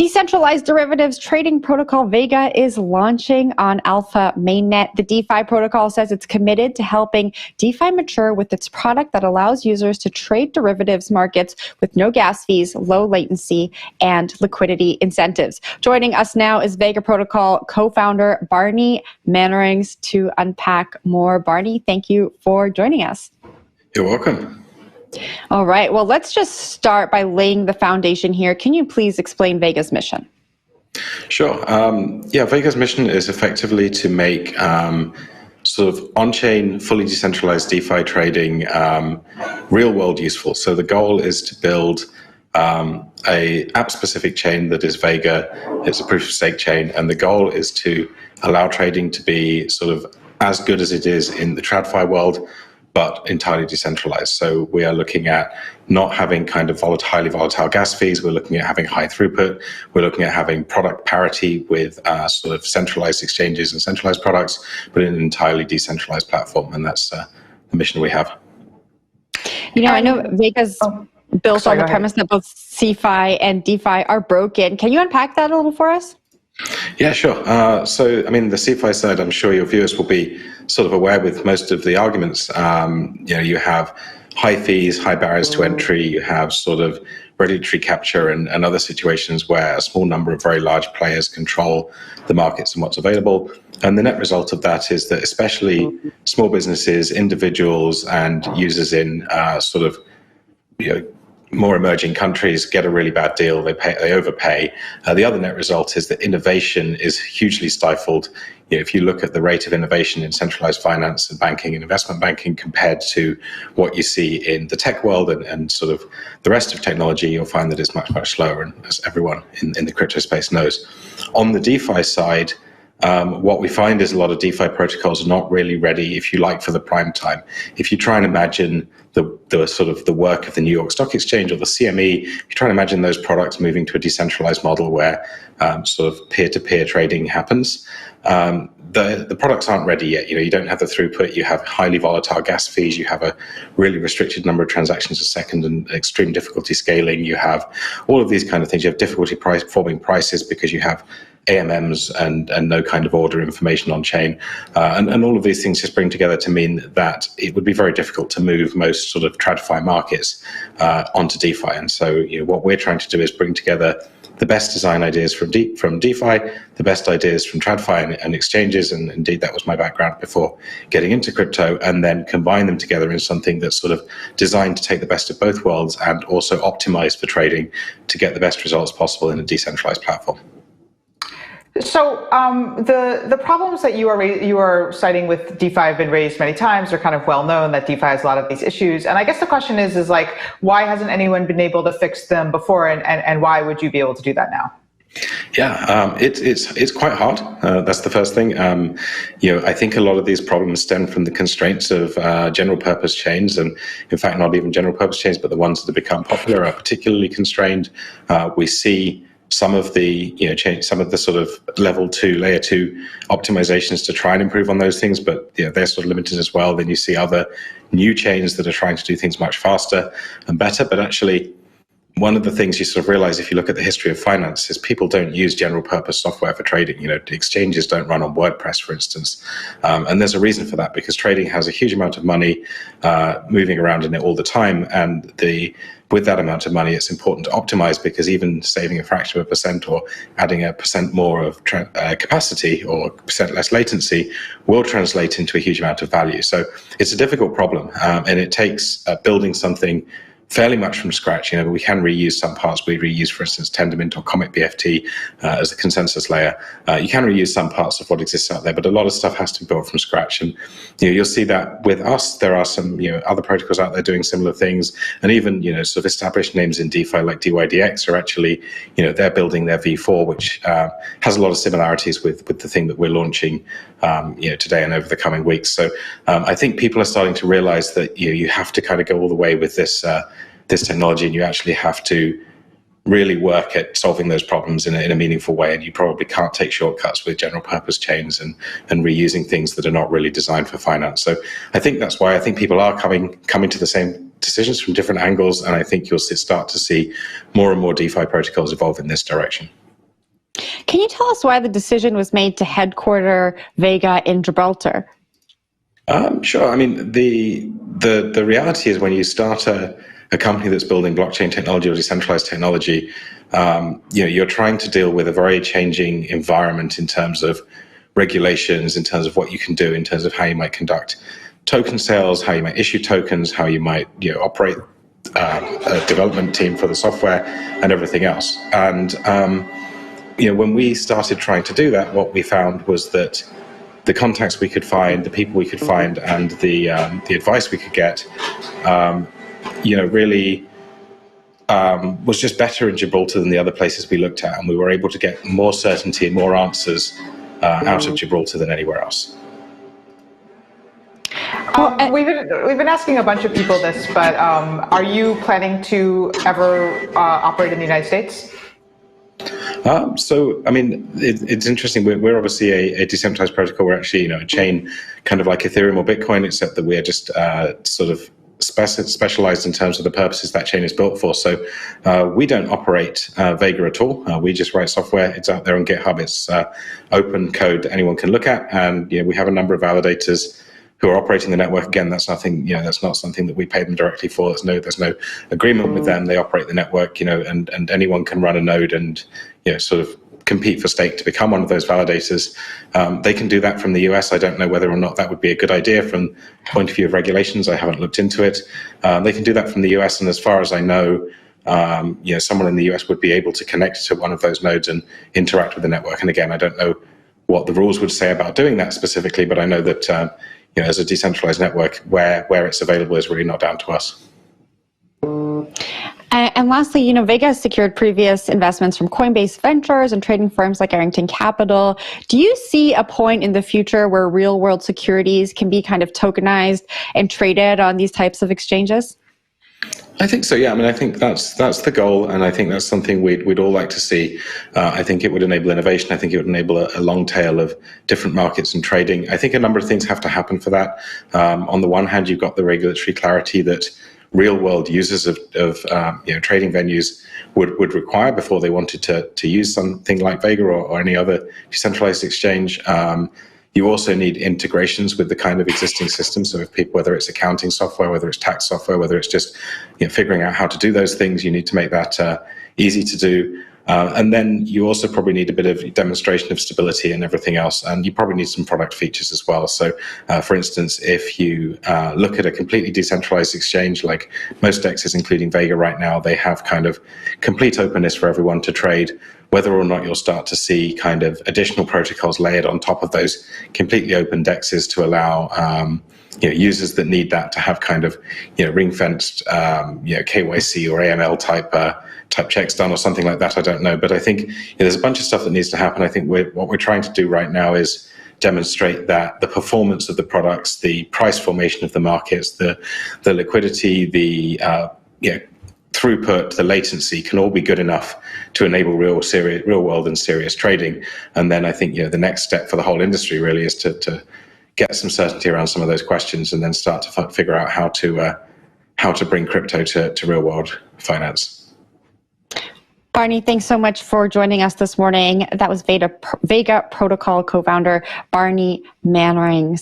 Decentralized derivatives trading protocol Vega is launching on Alpha Mainnet. The DeFi protocol says it's committed to helping DeFi mature with its product that allows users to trade derivatives markets with no gas fees, low latency, and liquidity incentives. Joining us now is Vega Protocol co-founder Barney Mannerings to unpack more. Barney, thank you for joining us. You're welcome. All right. Well, let's just start by laying the foundation here. Can you please explain Vega's mission? Sure. Vega's mission is effectively to make sort of on-chain, fully decentralized DeFi trading real-world useful. So the goal is to build a app-specific chain that is Vega. It's a proof-of-stake chain, and the goal is to allow trading to be sort of as good as it is in the TradFi world, but entirely decentralized. So we are looking at not having kind of highly volatile gas fees. We're looking at having high throughput. We're looking at having product parity with sort of centralized exchanges and centralized products, but in an entirely decentralized platform. And that's the mission we have. You know, I know Vega's built on the premise that both CeFi and DeFi are broken. Can you unpack that a little for us? Yeah, sure. The CeFi side, I'm sure your viewers will be sort of aware with most of the arguments. You have high fees, high barriers to entry. You have sort of regulatory capture and other situations where a small number of very large players control the markets and what's available. And the net result of that is that especially small businesses, individuals, and users in more emerging countries get a really bad deal. They overpay. The other net result is that innovation is hugely stifled. If you look at the rate of innovation in centralized finance and banking and investment banking compared to what you see in the tech world and sort of the rest of technology, you'll find that it's much, much slower, and as everyone in the crypto space knows. On the DeFi side, what we find is a lot of DeFi protocols are not really ready, if you like, for the prime time. If you try and imagine the sort of the work of the New York Stock Exchange or the CME, if you try and imagine those products moving to a decentralized model where sort of peer-to-peer trading happens, the products aren't ready yet. You don't have the throughput. You have highly volatile gas fees. You have a really restricted number of transactions a second and extreme difficulty scaling. You have all of these kind of things. You have difficulty forming prices because you have AMMs and no kind of order information on chain. And all of these things just bring together to mean that it would be very difficult to move most sort of TradFi markets onto DeFi. And so what we're trying to do is bring together the best design ideas from DeFi, the best ideas from TradFi and exchanges, and indeed that was my background before getting into crypto, and then combine them together in something that's sort of designed to take the best of both worlds and also optimize for trading to get the best results possible in a decentralized platform. So the problems that you are citing with DeFi have been raised many times. They're kind of well known that DeFi has a lot of these issues. And I guess the question is like, why hasn't anyone been able to fix them before, and why would you be able to do that now? Yeah, it's quite hard. That's the first thing. I think a lot of these problems stem from the constraints of general purpose chains, and in fact, not even general purpose chains, but the ones that have become popular are particularly constrained. We see some of the some of the sort of layer 2 optimizations to try and improve on those things, but they're sort of limited as well. Then you see other new chains that are trying to do things much faster and better. But actually, one of the things you sort of realize if you look at the history of finance is people don't use general purpose software for trading. Exchanges don't run on WordPress, for instance. And there's a reason for that, because trading has a huge amount of money moving around in it all the time. And with that amount of money, it's important to optimize, because even saving a fraction of a percent or adding a percent more of capacity or a percent less latency will translate into a huge amount of value. So it's a difficult problem, and it takes building something fairly much from scratch. We can reuse some parts. We reuse, for instance, Tendermint or Comet BFT as a consensus layer. You can reuse some parts of what exists out there, but a lot of stuff has to be built from scratch. And you'll see that with us, there are some other protocols out there doing similar things, and even sort of established names in DeFi like DYDX are actually they're building their V4, which has a lot of similarities with the thing that we're launching today and over the coming weeks. So I think people are starting to realize that you have to kind of go all the way with this technology, and you actually have to really work at solving those problems in a meaningful way. And you probably can't take shortcuts with general purpose chains and reusing things that are not really designed for finance. So I think that's why I think people are coming to the same decisions from different angles. And I think you'll start to see more and more DeFi protocols evolve in this direction. Can you tell us why the decision was made to headquarter Vega in Gibraltar? Sure. I mean, the reality is when you start a company that's building blockchain technology or decentralized technology, you're trying to deal with a very changing environment in terms of regulations, in terms of what you can do, in terms of how you might conduct token sales, how you might issue tokens, how you might operate a development team for the software, and everything else. And when we started trying to do that, what we found was that the contacts we could find, the people we could find, and the advice we could get, really was just better in Gibraltar than the other places we looked at, and we were able to get more certainty and more answers out of Gibraltar than anywhere else. We've been asking a bunch of people this, but are you planning to ever operate in the United States? So, I mean, it's interesting. We're obviously a decentralized protocol. We're actually, a chain kind of like Ethereum or Bitcoin, except that we're just sort of specialized in terms of the purposes that chain is built for. So we don't operate Vega at all. We just write software. It's out there on GitHub. It's open code that anyone can look at. And we have a number of validators who are operating the network. Again, that's nothing. That's not something that we pay them directly for. There's no agreement with them. They operate the network. And anyone can run a node and sort of compete for stake to become one of those validators. They can do that from the US. I don't know whether or not that would be a good idea from the point of view of regulations. I haven't looked into it. They can do that from the US, and as far as I know, someone in the US would be able to connect to one of those nodes and interact with the network. And again, I don't know what the rules would say about doing that specifically, but I know that as a decentralized network, where it's available is really not down to us. And lastly, Vega has secured previous investments from Coinbase Ventures and trading firms like Arrington Capital. Do you see a point in the future where real-world securities can be kind of tokenized and traded on these types of exchanges? I think so, yeah. I mean, I think that's the goal, and I think that's something we'd all like to see. I think it would enable innovation. I think it would enable a long tail of different markets and trading. I think a number of things have to happen for that. On the one hand, you've got the regulatory clarity that real-world users of trading venues would require before they wanted to use something like Vega or any other decentralized exchange. You also need integrations with the kind of existing systems. So if people, whether it's accounting software, whether it's tax software, whether it's just figuring out how to do those things, you need to make that easy to do. And then you also probably need a bit of demonstration of stability and everything else. And you probably need some product features as well. So, for instance, if you look at a completely decentralized exchange, like most DEXs, including Vega right now, they have kind of complete openness for everyone to trade. Whether or not you'll start to see kind of additional protocols layered on top of those completely open DEXs to allow users that need that to have kind of ring-fenced KYC or AML type checks done or something like that. I don't know, but I think there's a bunch of stuff that needs to happen. I think what we're trying to do right now is demonstrate that the performance of the products, the price formation of the markets, the liquidity, the throughput, the latency can all be good enough to enable real world and serious trading. And then I think the next step for the whole industry really is to get some certainty around some of those questions and then start to figure out how to bring crypto to real world finance. Barney, thanks so much for joining us this morning. That was Vega Protocol co-founder Barney Mannerings.